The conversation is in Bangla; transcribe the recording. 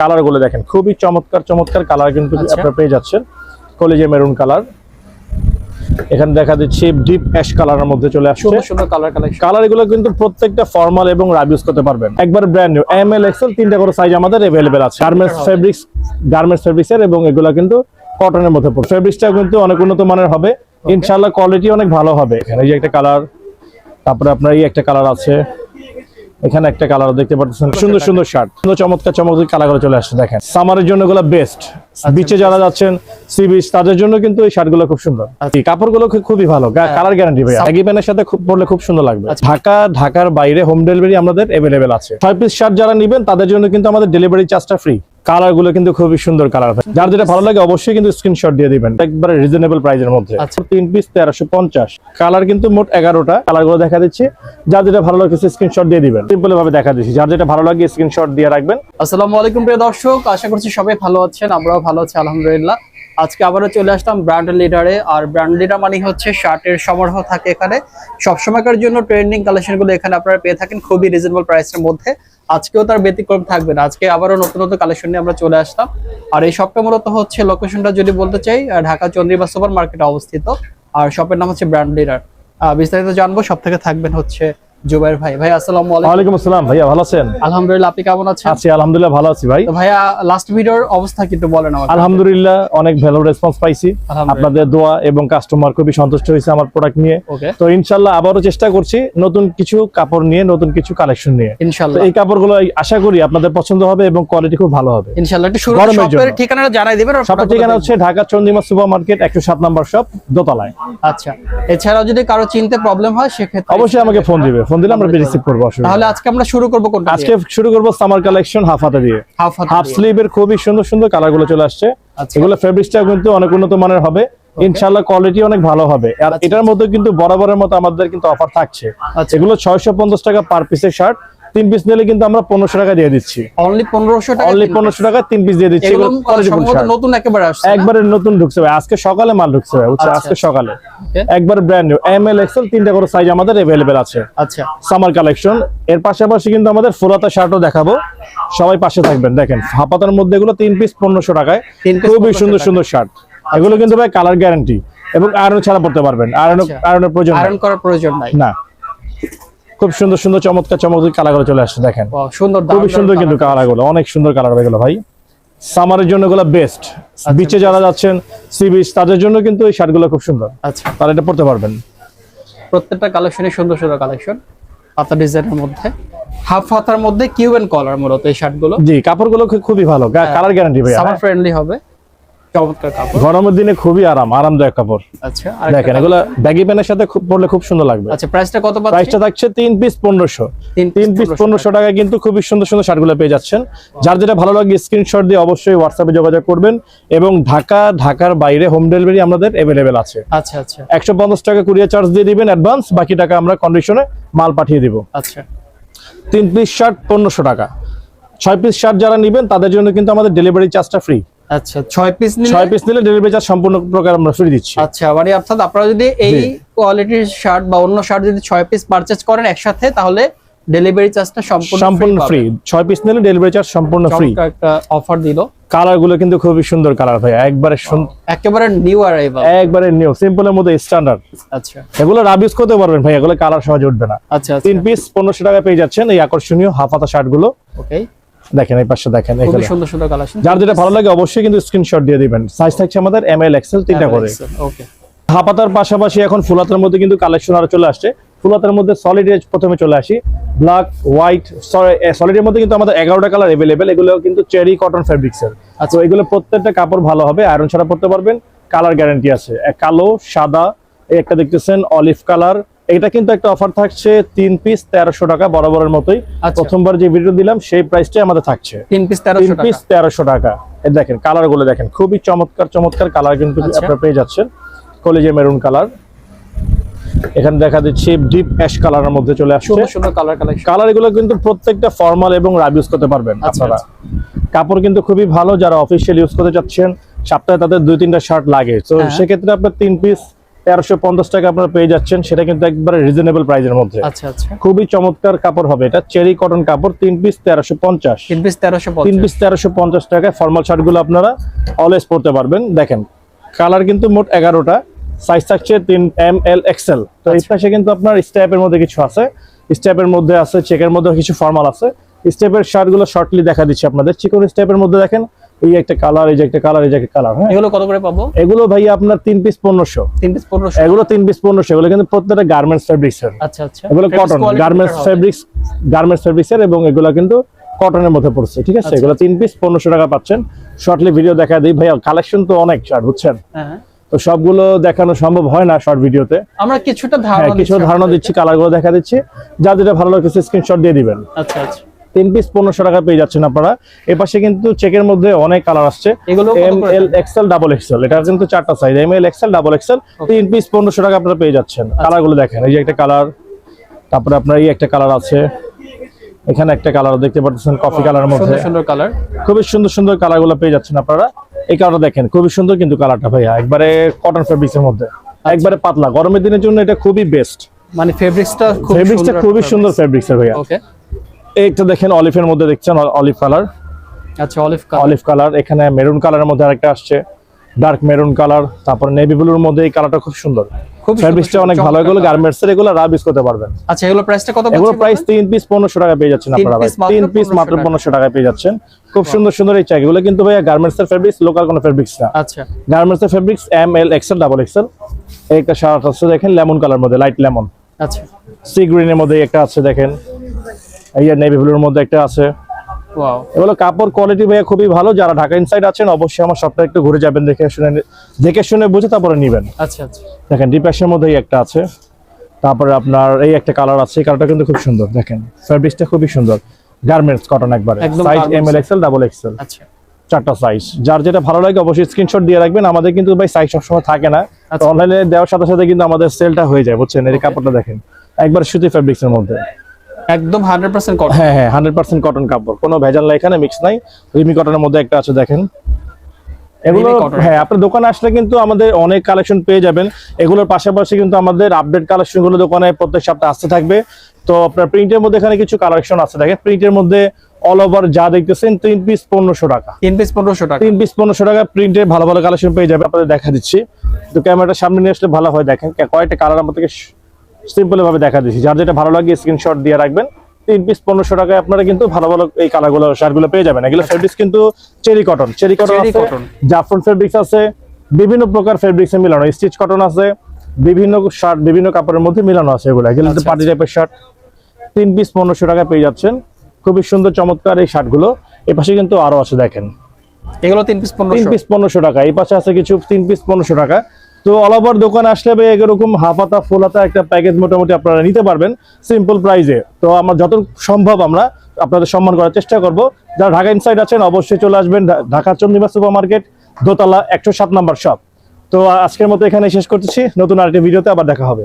কালার গুলো দেখেন খুবই চমৎকার চমৎকার কালার কিন্তু আপনারা পেয়ে যাচ্ছেন। কলিজা মেরুন কালার, এখানে দেখা দিচ্ছি ডিপ অ্যাশ কালারের মধ্যে চলে আসছে। সুন্দর সুন্দর কালার কালেকশন। কালার এগুলো কিন্তু প্রত্যেকটা ফর্মাল এবং রাব ইউজ করতে পারবেন। একবার brand new M L XL তিনটা করে সাইজ আমাদের अवेलेबल আছে। গার্মেন্টস ফেব্রিক্সের এবং এগুলো কিন্তু কটনের মধ্যে পড়ে। ফেব্রিক্সটা কিন্তু অনেক উন্নত মানের হবে ইনশাআল্লাহ, কোয়ালিটি অনেক ভালো হবে। এখানে এই যে একটা কালার, তারপরে আপনার এই একটা কালার আছে, এখানে একটা কালার দেখতে পাচ্ছেন। সুন্দর সুন্দর শার্ট, সুন্দর চমৎকার চমৎকার কালার চলে আসছে। দেখেন সামারের জন্য এগুলো বেস্ট। বিচে যারা যাচ্ছেন সি বিচ তাদের জন্য কিন্তু এই শার্টগুলো খুব সুন্দর। কাপড়গুলো খুবই ভালো, কালার গ্যারান্টি ভাই। এগি প্যান্টের সাথে খুব পরলে খুব সুন্দর লাগবে। ঢাকার বাইরে হোম ডেলিভারি আমাদের अवेलेबल আছে। 6 পিস শার্ট যারা নেবেন তাদের জন্য কিন্তু আমাদের ডেলিভারি চার্জটা ফ্রি। কালার গুলো কিন্তু খুবই সুন্দর কালার, যার যেটা ভালো লাগে অবশ্যই কিন্তু স্ক্রিনশট দিয়ে দিবেন একবারে রিজনেবল প্রাইসের মধ্যে। 3 পিস 1350, কালার কিন্তু মোট 11টা। কালার গুলো দেখা দিচ্ছি, যার যেটা ভালো লাগে স্ক্রিনশট দিয়ে দিবেন। সিম্পল ভাবে দেখা দিচ্ছি, যার যেটা ভালো লাগে স্ক্রিনশট দিয়ে রাখবেন। আসসালামু আলাইকুম প্রিয় দর্শক, আশা করছি সবাই ভালো আছেন, আমরাও ভালো আছি আলহামদুলিল্লাহ। আজকে আবারও চলে আসলাম ব্র্যান্ড লিডারে। আর ব্র্যান্ড লিডার মানে হচ্ছে শার্টের সমারোহ থাকে এখানে। সবসময়কার জন্য ট্রেন্ডিং কালেকশনগুলো এখানে আপনারা পেয়ে থাকেন খুবই রিজনেবল প্রাইসের মধ্যে। আজকেও তার ব্যতিক্রম থাকবে না, আজকে আবারও নতুন নতুন কালেকশন নিয়ে আমরা চলে আসলাম। আর এই শপটা মূলত হচ্ছে, লোকেশনটা যদি বলতে চাই, ঢাকা চন্দ্রিমা সুপার মার্কেটে অবস্থিত। আর শপের নাম হচ্ছে ব্র্যান্ড লিডার। বিস্তারিত জানবো, সব থেকে থাকবেন হচ্ছে জুবাইর ভাই। ভাই আসসালামু আলাইকুম। ওয়ালাইকুম আসসালাম ভাইয়া, ভালো আছেন? আলহামদুলিল্লাহ, আপনি কেমন আছেন? আছি আলহামদুলিল্লাহ, ভালো আছি ভাই। তো ভাইয়া লাস্ট ভিডিওর অবস্থা কিন্তু বলেন আমাকে। আলহামদুলিল্লাহ অনেক ভালো রেসপন্স পাইছি, আপনাদের দোয়া এবং কাস্টমার খুবই সন্তুষ্ট হয়েছে আমার প্রোডাক্ট নিয়ে। তো ইনশাআল্লাহ আবারও চেষ্টা করছি নতুন কিছু কাপড় নিয়ে, নতুন কিছু কালেকশন নিয়ে। ইনশাআল্লাহ এই কাপড়গুলো আশা করি আপনাদের পছন্দ হবে এবং কোয়ালিটি খুব ভালো হবে ইনশাআল্লাহ। একটু শুরুতে শপের ঠিকানাটা জানাই দিবেন। শপের ঠিকানা হচ্ছে ঢাকা চন্দ্রিমা সুপার মার্কেট 107 নম্বর শপ, দোতলায়। আচ্ছা, এছাড়াও যদি কারো চিনতে প্রবলেম হয় সেক্ষেত্রে অবশ্যই আমাকে ফোন দিবে, ফোন দিলে আমরা রিসিভ করব। তাহলে আজকে আমরা শুরু করব কোনটা? আজকে শুরু করব সামার কালেকশন হাফ হাতা দিয়ে। হাফ স্লিভের খুবই সুন্দর সুন্দর কালার গুলো চলে আসছে। এগুলো ফেব্রিক্সটা কিন্তু অনেক উন্নত মানের হবে ইনশাআল্লাহ, কোয়ালিটি অনেক ভালো হবে। আর এটার মধ্যে কিন্তু বরাবরের মতো আমাদের কিন্তু অফার থাকছে। এগুলো 650 টাকা পার পিসের শার্ট, 3 পিস নিলে কিন্তু আমরা 1500 টাকা দিয়ে দিচ্ছি। অনলি 1500 টাকা, অনলি 1500 টাকা 3 পিস দিয়ে দিচ্ছি। এগুলো নতুন একেবারে আসছে, একবারে নতুন ঢুকছে ভাই। আজকে সকালে মাল ঢুকছে ভাই, আজকে সকালে একবার brand new M L XL তিনটা করে সাইজ আমাদের अवेलेबल আছে। আচ্ছা, সামার কালেকশন। এর পাশাপাশি কিন্তু আমাদের ফুলাতা শার্টও দেখাবো, সবাই পাশে থাকবেন। দেখেন হাফাতার মধ্যে এগুলো 3 পিস 1500 টাকায়, খুবই সুন্দর সুন্দর শার্ট। এগুলো কিন্তু ভাই কালার গ্যারান্টি এবং আয়রন ছাড়া পড়তে পারবেন। আয়রনের প্রয়োজন, আয়রন করার প্রয়োজন নাই না। খুব সুন্দর সুন্দর চমৎকার চমৎকার কালারগুলো চলে আসছে। দেখেন সুন্দর, খুবই সুন্দর কিন্তু কালারগুলো, অনেক সুন্দর কালার এগুলো ভাই। সামারের জন্য এগুলো বেস্ট। বিচে যারা যাচ্ছেন সি বিচ তাদের জন্য কিন্তু এই শার্টগুলো খুব সুন্দর। আচ্ছা, তারা এটা পড়তে পারবেন। প্রত্যেকটা কালেকশনে সুন্দর সুন্দর কালেকশন, পাতা ডিজাইনের মধ্যে, হাফ হাতার মধ্যে কিউ এন্ড কলার মূলত এই শার্টগুলো। জি, কাপড়গুলো খুবই ভালো, কালার গ্যারান্টি ভাই, সামার ফ্রেন্ডলি হবে। চমৎকার কাপড়, গরমের দিনে খুবই আরামদায়ক কাপড়। আচ্ছা, দেখেন এগুলো ব্যাগি প্যান্টের সাথে পরলে খুব সুন্দর লাগবে। আচ্ছা, প্রাইসটা কত পাচ্ছেন? প্রাইসটা থাকছে 3 পিস 1500। 3 পিস 1500 টাকা কিন্তু খুবই সুন্দর সুন্দর শার্টগুলো পেয়ে যাচ্ছেন। যার যেটা ভালো লাগে স্ক্রিনশট দিয়ে অবশ্যই হোয়াটসঅ্যাপে যোগাযোগ করবেন। এবং ঢাকার বাইরে হোম ডেলিভারি আমাদের अवेलेबल আছে। আচ্ছা আচ্ছা, 150 টাকা কুরিয়ার চার্জ দিয়ে দিবেন অ্যাডভান্স, বাকি টাকা আমরা কন্ডিশনে মাল পাঠিয়ে দিব। আচ্ছা, 3 পিস শার্ট 1500 টাকা। 6 পিস শার্ট যারা নেবেন তাদের জন্য কিন্তু আমাদের ডেলিভারি চার্জটা ফ্রি। আচ্ছা, 6 পিস নিলে ডেলিভারি চার্জ সম্পূর্ণ প্রকার আমরা ফ্রি দিচ্ছি। আচ্ছা, মানে অর্থাৎ আপনারা যদি এই কোয়ালিটির শার্ট বা অন্য শার্ট যদি 6 পিস পারচেজ করেন একসাথে, তাহলে ডেলিভারি চার্জটা সম্পূর্ণ ফ্রি। 6 পিস নিলে ডেলিভারি চার্জ সম্পূর্ণ ফ্রি। একটা অফার দিল। কালার গুলো কিন্তু খুবই সুন্দর কালার ভাই, একেবারে নিউ অ্যারাইভাল, একবারে নিউ, সিম্পলের মধ্যে স্ট্যান্ডার্ড। আচ্ছা, এগুলো রাব ইউজ করতে পারবেন ভাই, এগুলো কালার সহজে উঠবে না। আচ্ছা, 3 পিস 1500 টাকা পেয়ে যাচ্ছেন এই আকর্ষণীয় হাফ হাতা শার্ট গুলো। ওকে, দেখেন এই পাশে দেখেন, খুব সুন্দর সুন্দর কালেকশন। যার যেটা ভালো লাগে অবশ্যই কিন্তু স্ক্রিনশট দিয়ে দিবেন। সাইজ থাকছে আমাদের এম এল এক্সেল তিনটা করে। ওকে, হাফ হাতার পাশাপাশি এখন ফুলাতার মধ্যে কিন্তু কালেকশন আরো চলে আসছে। ফুলাতার মধ্যে সলিড এজ প্রথমে চলে আসি, ব্ল্যাক হোয়াইট সলিডের মধ্যে কিন্তু আমাদের 11টা কালার अवेलेबल। এগুলো কিন্তু চেরি কটন ফেব্রিক্সের। আচ্ছা, এগুলো প্রত্যেকটা কাপড় ভালো হবে, আয়রন ছাড়া পড়তে পারবেন, কালার গ্যারান্টি আছে। কালো, সাদা, এই একটা দেখতেছেন অলিভ কালার। এটা কিন্তু একটা অফার থাকছে 3 পিস 1300 টাকা, বরাবরের মতোই। প্রথমবার যে ভিডিও দিলাম সেই প্রাইসটাই আমাদের থাকছে 3 পিস 1300 টাকা। এই দেখেন কালার গুলো দেখেন, খুবই চমৎকার চমৎকার কালার কিন্তু আপনারা পেয়ে যাচ্ছেন। কলিজা মেরুন কালার, এখানে দেখা দিচ্ছি ডিপ অ্যাশ কালারের মধ্যে চলে আসছে। সুন্দর সুন্দর কালার কালেকশন। কালার এগুলো কিন্তু প্রত্যেকটা ফর্মাল এবং রাব ইউজ করতে পারবেন আপনারা। কাপড় কিন্তু খুবই ভালো, যারা অফিসিয়াল ইউজ করতে চাচ্ছেন, সপ্তাহে তাদের 2-3টা শার্ট লাগে, তো সেক্ষেত্রে আপনার 3 পিস 1350 টাকা আপনারা পেয়ে যাচ্ছেন, সেটা কিন্তু একবারে রিজনেবল প্রাইসের মধ্যে। আচ্ছা আচ্ছা, খুবই চমৎকার কাপড় হবে এটা, চেরি কটন কাপড়, 3 পিস 1350, 3 পিস 1350, 3 পিস 1350 টাকায় ফর্মাল শার্টগুলো আপনারা অলওয়েজ পরতে পারবেন। দেখেন কালার কিন্তু মোট 11টা, সাইজ থাকছে 3M L XL। তো এই পাশে কিন্তু আপনার স্টেপের মধ্যে কিছু আছে, স্টেপের মধ্যে আছে, চেকের মধ্যে কিছু ফর্মাল আছে। স্টেপের শার্টগুলো শর্টলি দেখা দিচ্ছি আপনাদের। চিকন স্টেপের মধ্যে দেখেন এই একটা কালার, এই যে একটা কালার, এই যে একটা কালার। হ্যাঁ, এগুলো কত করে পাবো? এগুলো ভাই আপনার 3 পিস 1500, 3 পিস 1500, এগুলো 3 পিস 1500। এগুলো কিন্তু প্রত্যেকটা গার্মেন্টস ফেব্রিক্সের, আচ্ছা আচ্ছা, এগুলো কটন গার্মেন্টস ফেব্রিক্সের এবং এগুলো কিন্তু কটনের মধ্যে পড়ছে, ঠিক আছে। এগুলো 3 পিস 1500 টাকা পাচ্ছেন। শর্টলি ভিডিও দেখা দিই ভাই, কালেকশন তো অনেক শার্ট, বুঝছেন, হ্যাঁ, তো সবগুলো দেখানো সম্ভব হয় না শর্ট ভিডিওতে। আমরা কিছুটা কিছু ধারণা দিচ্ছি, কালারগুলো দেখা দিচ্ছি, যা যেটা ভালো লাগছে স্ক্রিনশট দিয়ে দিবেন। আচ্ছা আচ্ছা, 3 পিস 1500 টাকা পেয়ে যাচ্ছেন আপনারা। এপাশে কিন্তু চেকের মধ্যে অনেক কালার আসছে, এগুলো কত করে? ML XL ডাবল XL, এটা কিন্তু 4টা size, ML XL double XL, 3 piece 1500 টাকা আপনারা পেয়ে যাচ্ছেন। কালারগুলো দেখেন, এই যে একটা কালার, তারপরে আপনার এই একটা কালার আছে, এখানে একটা কালার দেখতে পাচ্ছেন কফি কালারের মধ্যে, সুন্দর সুন্দর কালার, খুবই সুন্দর সুন্দর কালারগুলো পেয়ে যাচ্ছেন আপনারা। এই কালারটা দেখেন, খুবই সুন্দর কিন্তু কালারটা ভাইয়া, একবারে কটন ফেব্রিক্সের মধ্যে, একবারে পাতলা, গরমের দিনের জন্য এটা খুবই বেস্ট। মানে ফেব্রিক্সটা খুবই সুন্দর ফেব্রিক্সের ভাইয়া। ওকে, এইটা দেখেন অলিভের মধ্যে, দেখছেন অলিভ কালার, আচ্ছা অলিভ অলিভ কালার। এখানে মেরুন কালারের মধ্যে আরেকটা আসছে, ডার্ক মেরুন কালার, তারপর নেভি ব্লুর মধ্যে এই কালারটা খুব সুন্দর, খুব ফেব্রিক্সটা অনেক ভালো। এগুলো গার্মেন্টস এর, এগুলো রাব ইউজ করতে পারবেন। আচ্ছা, এগুলো প্রাইসটা কত? এগুলো প্রাইস 3 পিস 1500 টাকা পেয়ে যাচ্ছেন আপনারা ভাই, 3 পিস মাত্র 1500 টাকা পেয়ে যাচ্ছেন। খুব সুন্দর সুন্দর এই চাই, এগুলো কিন্তু ভাইয়া গার্মেন্টস এর ফেব্রিক্স, লোকাল কোনো ফেব্রিক্স না। আচ্ছা, গার্মেন্টস এর fabrics ML XL double XL। এই একটা শার্ট আছে দেখেন লেমন কালার মধ্যে, লাইট লেমন, আচ্ছা, সি গ্রিনের মধ্যে একটা আছে দেখেন, এই নেভি ব্লুর মধ্যে একটা আছে। ওয়াও, এগুলো কাপড় কোয়ালিটি ভাইয়া খুবই ভালো। যারা ঢাকা ইনসাইড আছেন অবশ্যই আমার শপটা একটু ঘুরে যাবেন, দেখে শুনে বুঝে তারপরে নেবেন। আচ্ছা আচ্ছা, দেখেন ডিপ্যাশের মধ্যেই একটা আছে, তারপরে আপনার এই একটা কালার আছে, এই কালারটা কিন্তু খুব সুন্দর, দেখেন ফেব্রিক্সটা খুবই সুন্দর, গার্মেন্টস কটন একবারে, একদম size garments। ML XL double XL, আচ্ছা 4টা সাইজ। যার যেটা ভালো লাগে অবশ্যই স্ক্রিনশট দিয়ে রাখবেন। আমাদের কিন্তু ভাই সাইজ সবসময় থাকে না, আচ্ছা। অনলাইনে দেওয়ার সাথে সাথে কিন্তু আমাদের সেলটা হয়ে যায়, বুঝছেন। এই কাপড়টা দেখেন, একবার সুতি ফেব্রিক্সের মধ্যে, একদম 100% কটন। হ্যাঁ হ্যাঁ 100% কটন কাপড়, কোনো ভেজাল নাই এখানে, মিক্স নাই। রিমি কটনের মধ্যে একটা আছে দেখেন, এগুলো Rimi cotton। হ্যাঁ আপনার দোকানে আসলে কিন্তু আমাদের অনেক কালেকশন পেয়ে যাবেন। এগুলোর পাশাপাশি কিন্তু আমাদের আপডেট কালেকশন গুলো দোকানে প্রত্যেক সপ্তাহে আসতে থাকবে। তো আপনার প্রিন্টের মধ্যে এখানে কিছু কালেকশন আছে দেখেন, প্রিন্টের মধ্যে অল ওভার যা দেখতেছেন 3 পিস 1500 টাকা, 3 পিস 1500 টাকা, 3 পিস 1500 টাকা প্রিন্টের ভালো ভালো কালেকশন পেয়ে যাবে। আপনাদের দেখা দিচ্ছি, তো ক্যামেরাটা সামনে নিয়ে আসলে ভালো হয়। দেখেন কয়েকটা কালার আমাদেরকে সিম্পল ভাবে দেখা দিচ্ছি, যার যেটা ভালো লাগে স্ক্রিনশট দিয়ে রাখবেন। 3 পিস 1500 টাকায় আপনারা কিন্তু ভালো ভালো এই কালারগুলো শার্টগুলো পেয়ে যাবেন। এগুলো ফেব্রিক্স কিন্তু চেরি কটন আছে, জাফরান ফেব্রিক্স আছে, বিভিন্ন প্রকার ফেব্রিক্সে মিলানো, স্টিচ কটন আছে, বিভিন্ন শার্ট বিভিন্ন কাপড়ের মধ্যে মিলানো আছে। এগুলো কিন্তু পার্টি টাইপের শার্ট, 3 পিস 1500 টাকা পেয়ে যাচ্ছেন। খুবই সুন্দর চমৎকার এই শার্টগুলো। এই পাশে কিন্তু আরো আছে দেখেন, এগুলো 3 পিস 1500, 3 পিস 1500 টাকা। এই পাশে আছে কিছু 3 পিস 1500 টাকা। তো অল ওভার দোকানে আসলে ভাই এরকম হাফ হাতা ফুল হাতা একটা প্যাকেজ মোটামুটি আপনারা নিতে পারবেন সিম্পল প্রাইসে। তো আমরা যত সম্ভব আমরা আপনাদের সম্মান করার চেষ্টা করব। যারা ঢাকা ইনসাইড আছেন অবশ্যই চলে আসবেন ঢাকা চন্দ্রিমা সুপার মার্কেট, দোতলা 107 নম্বর শপ। তো আজকের মতো এখানে শেষ করতেছি, নতুন আরেকটি ভিডিওতে আবার দেখা হবে।